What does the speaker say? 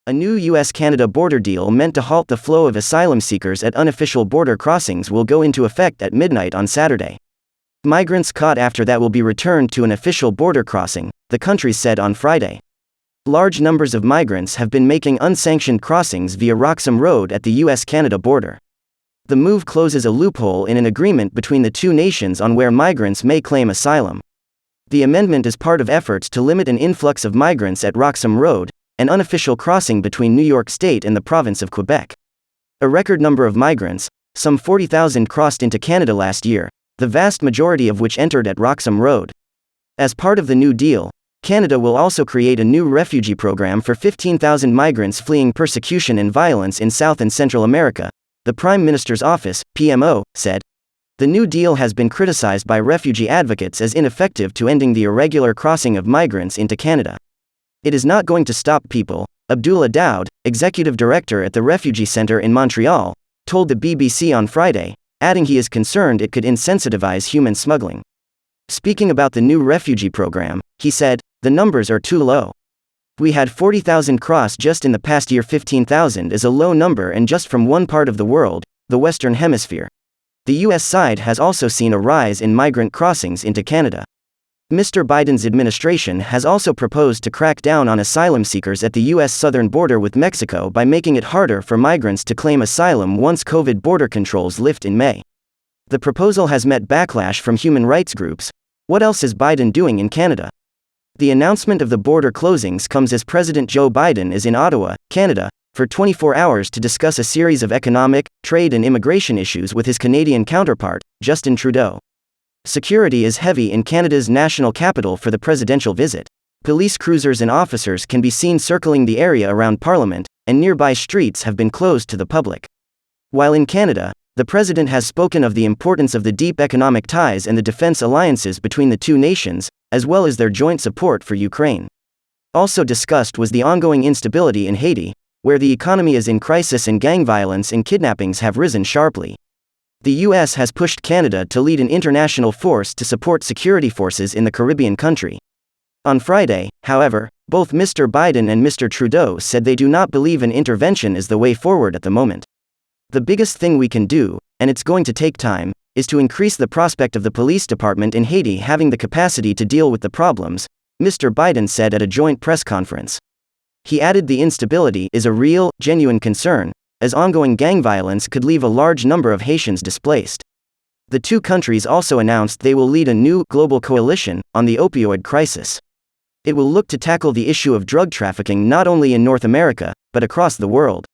A new US-Canada border deal meant to halt the flow of asylum seekers at unofficial border crossings will go into effect at midnight on Saturday. Migrants caught after that will be returned to an official border crossing, the country said on Friday. Large numbers of migrants have been making unsanctioned crossings via Roxham Road at the US-Canada border. The move closes a loophole in an agreement between the two nations on where migrants may claim asylum. The amendment is part of efforts to limit an influx of migrants at Roxham Road, an unofficial crossing between New York State and the province of Quebec. A record number of migrants, some 40,000, crossed into Canada last year, the vast majority of which entered at Roxham Road. As part of the new deal, Canada will also create a new refugee program for 15,000 migrants fleeing persecution and violence in South and Central America, the Prime Minister's office, PMO, said. The new deal has been criticized by refugee advocates as ineffective to ending the irregular crossing of migrants into Canada. It is not going to stop people, Abdullah Daoud, executive director at the Refugee Centre in Montreal, told the BBC on Friday, adding he is concerned it could insensitivize human smuggling. Speaking about the new refugee program, he said, "The numbers are too low. We had 40,000 cross just in the past year. 15,000 is a low number, and just from one part of the world, the Western Hemisphere. The US side has also seen a rise in migrant crossings into Canada." Mr. Biden's administration has also proposed to crack down on asylum seekers at the US southern border with Mexico by making it harder for migrants to claim asylum once COVID border controls lift in May. The proposal has met backlash from human rights groups. What else is Biden doing in Canada? The announcement of the border closings comes as President Joe Biden is in Ottawa, Canada, for 24 hours to discuss a series of economic, trade and immigration issues with his Canadian counterpart, Justin Trudeau. Security is heavy in Canada's national capital for the presidential visit. Police cruisers and officers can be seen circling the area around Parliament, and nearby streets have been closed to the public. While in Canada, the president has spoken of the importance of the deep economic ties and the defense alliances between the two nations, as well as their joint support for Ukraine. Also discussed was the ongoing instability in Haiti, where the economy is in crisis and gang violence and kidnappings have risen sharply. The US has pushed Canada to lead an international force to support security forces in the Caribbean country. On Friday, however, both Mr. Biden and Mr. Trudeau said they do not believe an intervention is the way forward at the moment. The biggest thing we can do, and it's going to take time, is to increase the prospect of the police department in Haiti having the capacity to deal with the problems, Mr. Biden said at a joint press conference. He added the instability is a real, genuine concern, as ongoing gang violence could leave a large number of Haitians displaced. The two countries also announced they will lead a new global coalition on the opioid crisis. It will look to tackle the issue of drug trafficking not only in North America, but across the world.